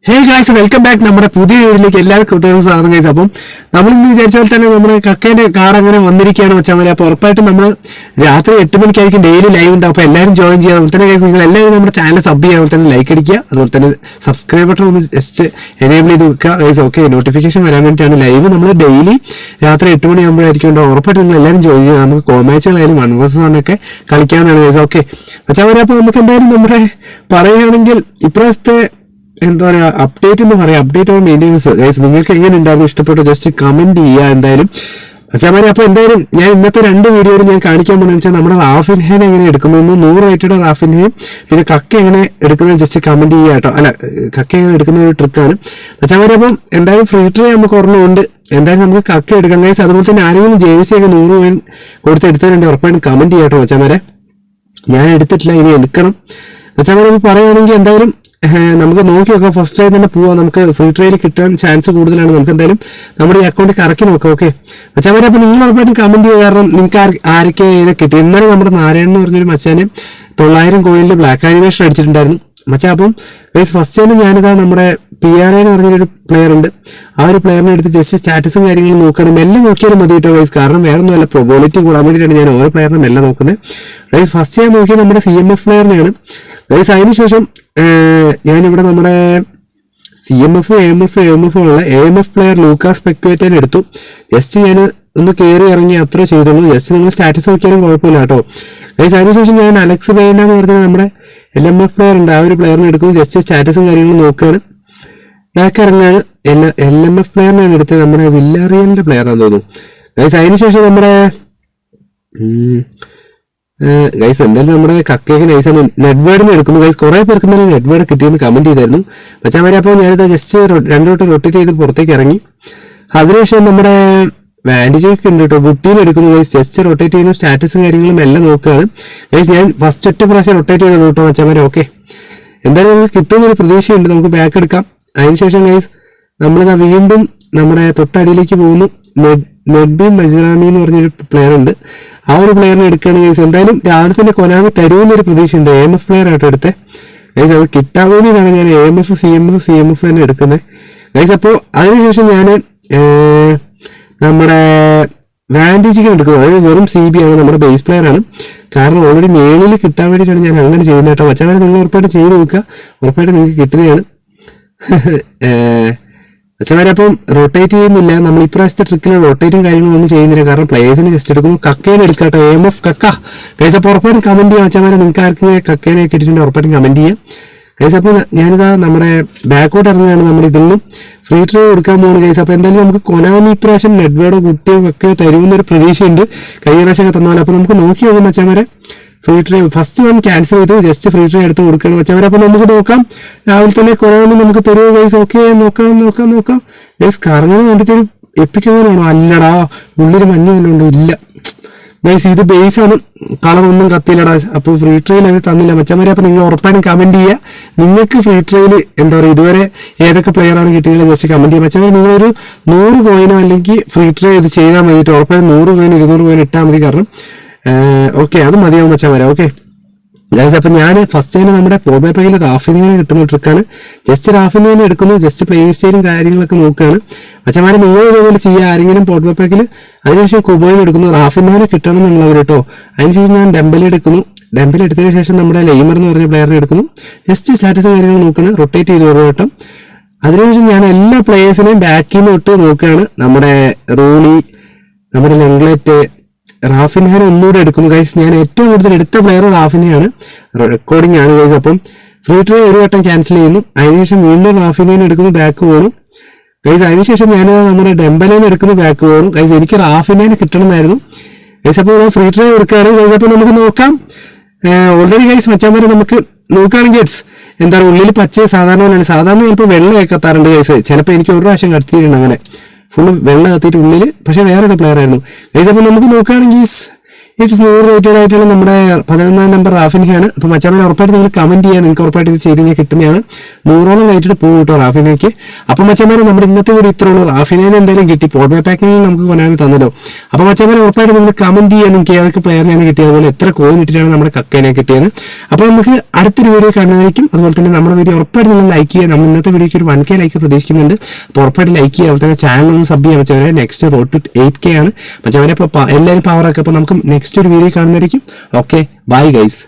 Hey guys, welcome back. നമ്മുടെ പുതിയ വീഡിയോയിലേക്ക് എല്ലാവരും കുട്ടികളും സ്വാഗതം ഗൈസ്. അപ്പം നമ്മൾ ഇന്ന് വിചാരിച്ച പോലെ തന്നെ നമ്മുടെ കക്കേന്റെ കാർ അങ്ങനെ വന്നിരിക്കുകയാണ് വെച്ചാൽ മതി. അപ്പോൾ ഉറപ്പായിട്ടും നമ്മൾ രാത്രി 8 മണിക്കായിരിക്കും ഡെയിലി ലൈവ് ഉണ്ടാവും. അപ്പോൾ എല്ലാവരും ജോയിൻ ചെയ്യുക. അതുപോലെ തന്നെ ഗൈസ്, നിങ്ങൾ എല്ലാവരും നമ്മുടെ ചാനൽ സബ് ചെയ്യുക, അതുപോലെ തന്നെ ലൈക്ക് അടിക്കുക, അതുപോലെ തന്നെ സബ്സ്ക്രൈബ് ബട്ടൺ ഒന്ന് ജസ്റ്റ് എനേബിൾ ചെയ്ത് വെക്കുക ഗൈസ്. ഓക്കെ, നോട്ടിഫിക്കേഷൻ വരാൻ വേണ്ടിയിട്ടാണ് ലൈവ് നമ്മൾ ഡെയിലി രാത്രി 8 മണിയാകുമ്പോഴായിരിക്കും ഉണ്ടാവും. ഉറപ്പായിട്ടും നിങ്ങൾ എല്ലാവരും ജോയിൻ ചെയ്യുക. നമുക്ക് കോമാച്ചുകളായാലും 1 vs 1 ഒക്കെ കളിക്കാവുന്നതാണ് ഗൈസ്. ഓക്കെ വെച്ചാൽ മതി. അപ്പോൾ നമുക്ക് എന്തായാലും നമ്മുടെ പറയുകയാണെങ്കിൽ ഇപ്രാവശ്യത്തെ എന്താ പറയുക അപ്ഡേറ്റ് എന്ന് പറയാം, അപ്ഡേറ്റ് ഓൺ മെയിൻ്റെനൻസ് ഗൈസ്. നിങ്ങൾക്ക് എങ്ങനെ ഉണ്ടായിരുന്നു, ഇഷ്ടപ്പെട്ടോ ജസ്റ്റ് കമന്റ് ചെയ്യുക എന്തായാലും വെച്ചാൽ. അപ്പോൾ എന്തായാലും ഞാൻ ഇന്നത്തെ 2 വീഡിയോയിൽ ഞാൻ കാണിക്കാൻ പോകുന്നത് വെച്ചാൽ നമ്മുടെ റാഫിൻഹേൻ എങ്ങനെ എടുക്കുന്നതെന്ന് 100 റേറ്റഡ് റാഫിൻഹേൻ പിന്നെ കക്ക എങ്ങനെ എടുക്കുന്നത് ജസ്റ്റ് കമന്റ് ചെയ്യുക കേട്ടോ. അല്ല, കക്ക എങ്ങനെ എടുക്കുന്ന ഒരു ട്രിക്കാണ് വെച്ചാൽ. അപ്പം എന്തായാലും ഫ്രീ ട്രൈ നമുക്ക് ഒരെണ്ണമുണ്ട്, എന്തായാലും നമുക്ക് കക്ക എടുക്കാം ഗൈസ്. അതുപോലെ തന്നെ ആരെങ്കിലും ജേഴ്സി ഒക്കെ 100 രൂപ കൊടുത്ത് എടുത്തവരുണ്ട് ഉറപ്പായിട്ടും കമന്റ് ചെയ്യാം കേട്ടോ വെച്ചാൽ. ഞാൻ എടുത്തിട്ടില്ല, ഇനി എടുക്കണം വെച്ചാൽ. നമുക്ക് പറയുകയാണെങ്കിൽ എന്തായാലും നമുക്ക് നോക്കി നോക്കാം. ഫസ്റ്റ് ആയി തന്നെ പോവാം, നമുക്ക് ഫ്രീ ട്രയൽ കിട്ടാൻ ചാൻസ് കൂടുതലാണ്. നമുക്ക് എന്തായാലും നമ്മുടെ ഈ അക്കൗണ്ട് കറക്കി നോക്കാം. ഓക്കെ വെച്ചാൽ വരെ. അപ്പോൾ നിങ്ങൾ ഉറപ്പായിട്ടും കമന്റ് ചെയ്യുക, കാരണം നിങ്ങൾക്ക് ആരൊക്കെ ഇതിനെ കിട്ടി. ഇന്നലെ നമ്മുടെ നാരായണൻ എന്ന് പറഞ്ഞൊരു മച്ചാന് 900 കോയിനിൽ ബ്ലാക്ക് ആനിമേഷൻ അടിച്ചിട്ടുണ്ടായിരുന്നു മച്ചാ. അപ്പം ഫസ്റ്റ് തന്നെ ഞാനിതാ നമ്മുടെ PRA എന്ന് പറഞ്ഞൊരു പ്ലെയർ ഉണ്ട്, ആ ഒരു പ്ലെയറിനെ എടുത്ത് ജസ്റ്റ് സ്റ്റാറ്റസും കാര്യങ്ങളും നോക്കണം. മെല്ലെ നോക്കിയാലും മതി കേട്ടോ ഗൈസ്, കാരണം വേറെ ഒന്നുമല്ല, പ്രൊബോളിറ്റി കൂടാൻ വേണ്ടിയിട്ടാണ് ഞാൻ ഓരോ പ്ലെയറിനെ മെല്ലെ നോക്കുന്നത് ഗൈസ്. ഫസ്റ്റ് ഞാൻ നോക്കിയത് നമ്മുടെ CMF പ്ലെയറിനെയാണ് ഗൈസ്. അതിനുശേഷം ഞാനിവിടെ നമ്മുടെ CMF AMF ഉള്ള AMF പ്ലെയർ ലൂക്കാസ് പെക്വേറ്റൻ എടുത്തു. ജസ്റ്റ് ഞാൻ ഒന്ന് കയറി ഇറങ്ങി അത്ര ചെയ്തുള്ളൂ. ജസ്റ്റ് നിങ്ങൾ സ്റ്റാറ്റസ് നോക്കിയാലും കുഴപ്പമില്ല കേട്ടോ ഗൈസ്. അതിനുശേഷം ഞാൻ അലക്സ് ബൈന എന്ന് പറഞ്ഞാൽ നമ്മുടെ LMF പ്ലെയർ ഉണ്ട്, ആ ഒരു പ്ലെയറിനെ എടുക്കുന്നു. ജസ്റ്റ് സ്റ്റാറ്റസും കാര്യങ്ങളും നോക്കുകയാണ്, ബാക്ക് ഇറങ്ങാണ്. LMF പ്ലെയറിനാണ് എടുത്തത്, നമ്മുടെ വില്ലാറിയലിന്റെ പ്ലെയറാണെന്ന് തോന്നുന്നു ഗൈസ്. അതിനുശേഷം നമ്മുടെ ഗൈസ് എന്തായാലും നമ്മുടെ കക്കയ്ക്ക് നൈസാണ് നെറ്റ്വേർഡിന് എടുക്കുന്നു ഗൈസ്. കുറെ പേർക്ക് എന്തായാലും നെറ്റ്വേർഡ് കിട്ടിയെന്ന് കമന്റ് ചെയ്തായിരുന്നു വെച്ചാൽ വരെ. അപ്പോൾ ഞാനിത് ജസ്റ്റ് 2 വട്ടം റൊട്ടേറ്റ് ചെയ്ത് പുറത്തേക്ക് ഇറങ്ങി. അതിനുശേഷം നമ്മുടെ വാൻഡിജൊക്കെ ഉണ്ട് കേട്ടോ, ഗുട്ടീനെ എടുക്കുന്നു ഗൈസ്. ജസ്റ്റ് റൊട്ടേറ്റ് ചെയ്യുന്നു, സ്റ്റാറ്റസും കാര്യങ്ങളും എല്ലാം നോക്കുകയാണ് ഗൈസ്. ഞാൻ ഫസ്റ്റ് ഒറ്റ പ്രാവശ്യം റൊട്ടേറ്റ് ചെയ്തു കേട്ടോ വെച്ചാൽ വരെ. ഓക്കെ എന്തായാലും നമുക്ക് കിട്ടുന്നൊരു പ്രതീക്ഷയുണ്ട്, നമുക്ക് ബാക്ക് എടുക്കാം. അതിനുശേഷം ഗൈസ് നമ്മളിതാ വീണ്ടും നമ്മുടെ തൊട്ടടിയിലേക്ക് പോകുന്നു. നെഡ്ബി മജ്റാമി എന്ന് പറഞ്ഞൊരു പ്ലെയർ ഉണ്ട്, ആ ഒരു പ്ലെയറിനെ എടുക്കുകയാണ് ഗൈസ്. എന്തായാലും രാവിലെ തന്നെ കൊനാമി തരുമെന്നൊരു പ്രതീക്ഷയുണ്ട്. AMF പ്ലെയർ ആട്ടോ എടുത്തത് ഗൈസ്. അത് കിട്ടാൻ വേണ്ടിയിട്ടാണ് ഞാൻ AMF CMF തന്നെ എടുക്കുന്നത് ഗൈസ്. അപ്പോൾ അതിനുശേഷം ഞാൻ നമ്മുടെ വാൻഡിജിക്ക് എടുക്കുന്നത്, അതായത് വെറും CB ആണ്, നമ്മുടെ ബേസ് പ്ലെയർ ആണ്. കാരണം ഓൾറെഡി മേളിൽ കിട്ടാൻ വേണ്ടിയിട്ടാണ് ഞാൻ അങ്ങനെ ചെയ്യുന്നത് കേട്ടോ വച്ചാൽ. നിങ്ങൾ ഉറപ്പായിട്ട് ചെയ്ത് നോക്കുക, ഉറപ്പായിട്ട് നിങ്ങൾക്ക് കിട്ടുന്നതാണ് വെച്ചാൽ. അപ്പം റൊട്ടേറ്റ് ചെയ്യുന്നില്ല നമ്മൾ ഇപ്രാവശ്യത്തെ ട്രിക്കിൽ, റൊട്ടേറ്റും കാര്യങ്ങളൊന്നും ചെയ്യുന്നില്ല, കാരണം പ്ലേയേഴ്സിന് ജസ്റ്റ് എടുക്കുന്നു. കക്കേനെ എടുക്കാട്ടോ, AMF കക്ക ഗൈസ്. അപ്പോൾ ഉറപ്പായിട്ടും കമന്റ് ചെയ്യാം വെച്ചാൽ. നിങ്ങൾക്ക് ആർക്കും കക്കേനെ കിട്ടിയിട്ടുണ്ട് ഉറപ്പായിട്ടും കമന്റ് ചെയ്യാം ഗൈസ്. അപ്പോൾ ഞാനിതാ നമ്മുടെ ബാക്കോട്ട് ഇറങ്ങുകയാണ്, നമ്മുടെ ഇതിൽ നിന്നും ഫ്രീ ട്രൈ കൊടുക്കാൻ പോകുന്നത് ഗൈസ്. അപ്പോൾ എന്തായാലും നമുക്ക് കൊനാമി ഇപ്രാവശ്യം നെറ്റ്വേർഡോ കുട്ടിയോ ഒക്കെ തരുമെന്നൊരു പ്രതീക്ഷയുണ്ട്, കഴിഞ്ഞ പ്രാവശ്യമൊക്കെ തന്നാൽ. അപ്പോൾ നമുക്ക് നോക്കി നോക്കാം വെച്ചാൽ. Free try first one cancel ചെയ്തു, ജസ്റ്റ് ഫ്രീ ട്രൈ എടുത്ത് കൊടുക്കുകയാണ് വെച്ചവരെ. അപ്പോൾ നമുക്ക് നോക്കാം രാവിലെ തന്നെ കൊനാമി നമുക്ക് തരുമോ ഗൈസ്. ഓക്കെ നോക്കാം ഗൈസ്. കറങ്ങനെ കണ്ടിട്ട് ഒരു എപ്പിക്കുന്നതിനാണോ? അല്ലടാ, ഉള്ളിൽ മഞ്ഞ വല്ലതുണ്ടോ? ഇല്ല ഗൈസ്, ഇത് ബേസ് ആണ്, കളറൊന്നും കത്തിയില്ലടാ. അപ്പോൾ ഫ്രീ ട്രൈയിൽ അത് തന്നില്ല മച്ചന്മാരെ. അപ്പോൾ നിങ്ങൾ ഉറപ്പായിട്ടും കമന്റ് ചെയ്യുക, നിങ്ങൾക്ക് ഫ്രീ ട്രൈയിൽ എന്താ പറയുക ഇതുവരെ ഏതൊക്കെ പ്ലെയറാണ് കിട്ടിയത് ജസ്റ്റ് കമന്റ് ചെയ്യുക മച്ചന്മാരെ. നിങ്ങളൊരു 100 കോയിനോ അല്ലെങ്കിൽ ഫ്രീ ട്രൈ ഇത് ചെയ്താൽ മതിയിട്ട് ഉറപ്പായിട്ടും 100 കോയിൻ 200 കോയിൻ ഇട്ടാൽ മതി, കാരണം ഓക്കെ അത് മതിയാവും വെച്ചാൽ വരാം. ഓക്കെ ഗൈസ്, അപ്പം ഞാൻ ഫസ്റ്റ് തന്നെ നമ്മുടെ പോബേപ്പയിൽ റാഫിനേനെ കിട്ടുന്ന ട്രിക്കാണ്. ജസ്റ്റ് റാഫിനേനെ എടുക്കുന്നു, ജസ്റ്റ് പ്ലേ സ്റ്റൈലും കാര്യങ്ങളൊക്കെ നോക്കുകയാണ് അച്ഛന്മാരെ. നിങ്ങൾ ഇതേപോലെ ചെയ്യുക, ആരെങ്കിലും പോബേപ്പയിൽ. അതിനുശേഷം കുബോയിന് എടുക്കുന്നു, റാഫിനേനെ കിട്ടണം എന്നുള്ളവർ കേട്ടോ. അതിനുശേഷം ഞാൻ ഡെമ്പലി എടുക്കുന്നു. ഡെമ്പലി എടുത്തതിന് ശേഷം നമ്മുടെ ലെയ്മർ എന്ന് പറഞ്ഞ പ്ലെയറിനെ എടുക്കുന്നു. ജസ്റ്റ് സ്റ്റാറ്റസ് കാര്യങ്ങൾ നോക്കണം, റൊട്ടേറ്റ് ചെയ്ത് ഒരു വട്ടം. അതിനുശേഷം ഞാൻ എല്ലാ പ്ലേയേഴ്സിനെയും ബാക്കിൽ നിന്ന് തൊട്ട് നോക്കുകയാണ്. നമ്മുടെ റൂണി, നമ്മുടെ ലെങ്ക്ലെറ്റ്, റാഫിൻഹാൻ ഒന്നുകൂടെ എടുക്കുന്നു ഗൈസ്. ഞാൻ ഏറ്റവും കൂടുതൽ എടുത്ത പ്ലെയർ റാഫിനെയാണ്, റെക്കോർഡിംഗ് ആണ് ഗൈസ്. അപ്പം ഫ്രീ ട്രൈ ഒരു വട്ടം ക്യാൻസൽ ചെയ്യുന്നു. അതിനുശേഷം വീണ്ടും റാഫിനെയാണ് എടുക്കുന്നു, ബാക്ക് പോകണം ഗൈസ്. അതിനുശേഷം ഞാൻ നമ്മുടെ ഡെമ്പലേനെ എടുക്കുന്നു, ബാക്ക് പോകണം ഗൈസ്. എനിക്ക് റാഫിനെയാണ് കിട്ടണമെന്നായിരുന്നു ഗൈസ്. അപ്പോൾ ഫ്രീ ട്രൈ കൊടുക്കുകയാണ് ഗൈസ്. അപ്പോൾ നമുക്ക് നോക്കാം. ഓൾറെഡി ഗൈസ് മച്ചാന്മാരെ നമുക്ക് നോക്കുകയാണെങ്കിൽ എന്താ പറയുക, ഉള്ളിൽ പച്ച സാധാരണ ചിലപ്പോൾ വെള്ളം കത്താറുണ്ട് ഗൈസ്. ചിലപ്പോൾ എനിക്ക് ഒരു പ്രാവശ്യം കത്തിയിട്ടുണ്ട് അങ്ങനെ ഫുള്ള് വെള്ളം കത്തിയിട്ട് ഉള്ളിൽ, പക്ഷെ വേറെ ഏത് പ്ലെയർ ആയിരുന്നു ഗൈസ്. അപ്പോൾ നമുക്ക് നോക്കുകയാണെങ്കിൽ ഏറ്റവും 100 റേറ്റഡ് ആയിട്ടുള്ള നമ്മുടെ 11ാം നമ്പർ റാഫിനെയാണ്. അപ്പോൾ മച്ചാമാരെ ഉറപ്പായിട്ട് നിങ്ങൾ കമന്റ് ചെയ്യുക, നിങ്ങൾക്ക് ഉറപ്പായിട്ട് ഇത് ചെയ്ത് കഴിഞ്ഞാൽ കിട്ടുന്നതാണ്. 100ഓളം റേറ്റഡ് പോകും കേട്ടോ റാഫിനയ്ക്ക്. അപ്പോൾ മച്ചാമാരെ നമ്മുടെ ഇന്നത്തെ വീഡിയോ ഇത്രേ ഉള്ളൂ. റാഫിനെ എന്തായാലും കിട്ടി, പോർട്ട് പാക്കിങ്ങിൽ നമുക്ക് കൊണ്ടാണ് തന്നല്ലോ. അപ്പോൾ മച്ചാമാരെ ഉറപ്പായിട്ട് നിങ്ങൾ കമന്റ് ചെയ്യാൻ നിങ്ങൾക്ക് ഏതൊക്കെ പ്ലെയറിനെയാണ് കിട്ടിയത്, അതുപോലെ എത്ര കോയിൻ ഇട്ടിട്ടാണ് നമ്മുടെ കക്കേനെ കിട്ടിയത്. അപ്പോൾ നമുക്ക് അടുത്തൊരു വീഡിയോ കാണുന്നതായിരിക്കും. അതുപോലെ തന്നെ നമ്മുടെ വീഡിയോ ഉറപ്പായിട്ട് നിങ്ങൾ ലൈക്ക് ചെയ്യുക. നമ്മൾ ഇന്നത്തെ വീഡിയോക്ക് ഒരു 1K ലൈക്ക് പ്രതീക്ഷിക്കുന്നുണ്ട്. അപ്പോൾ ഉറപ്പായിട്ട് ലൈക്ക് ചെയ്യുക. അതുപോലെ തന്നെ ചാനൽ ഒന്ന് സബ് ചെയ്യാൻ മച്ചാമാരെ. നെക്സ്റ്റ് റോഡ് ടു 8K ആണ് മച്ചാമാരെ. അപ്പോൾ എല്ലാവരും പവറൊക്കെ. അപ്പോൾ നമുക്ക് നെക്സ്റ്റ് ഒരു വീഡിയോ കാണുന്നതായിരിക്കും. Okay, bye guys.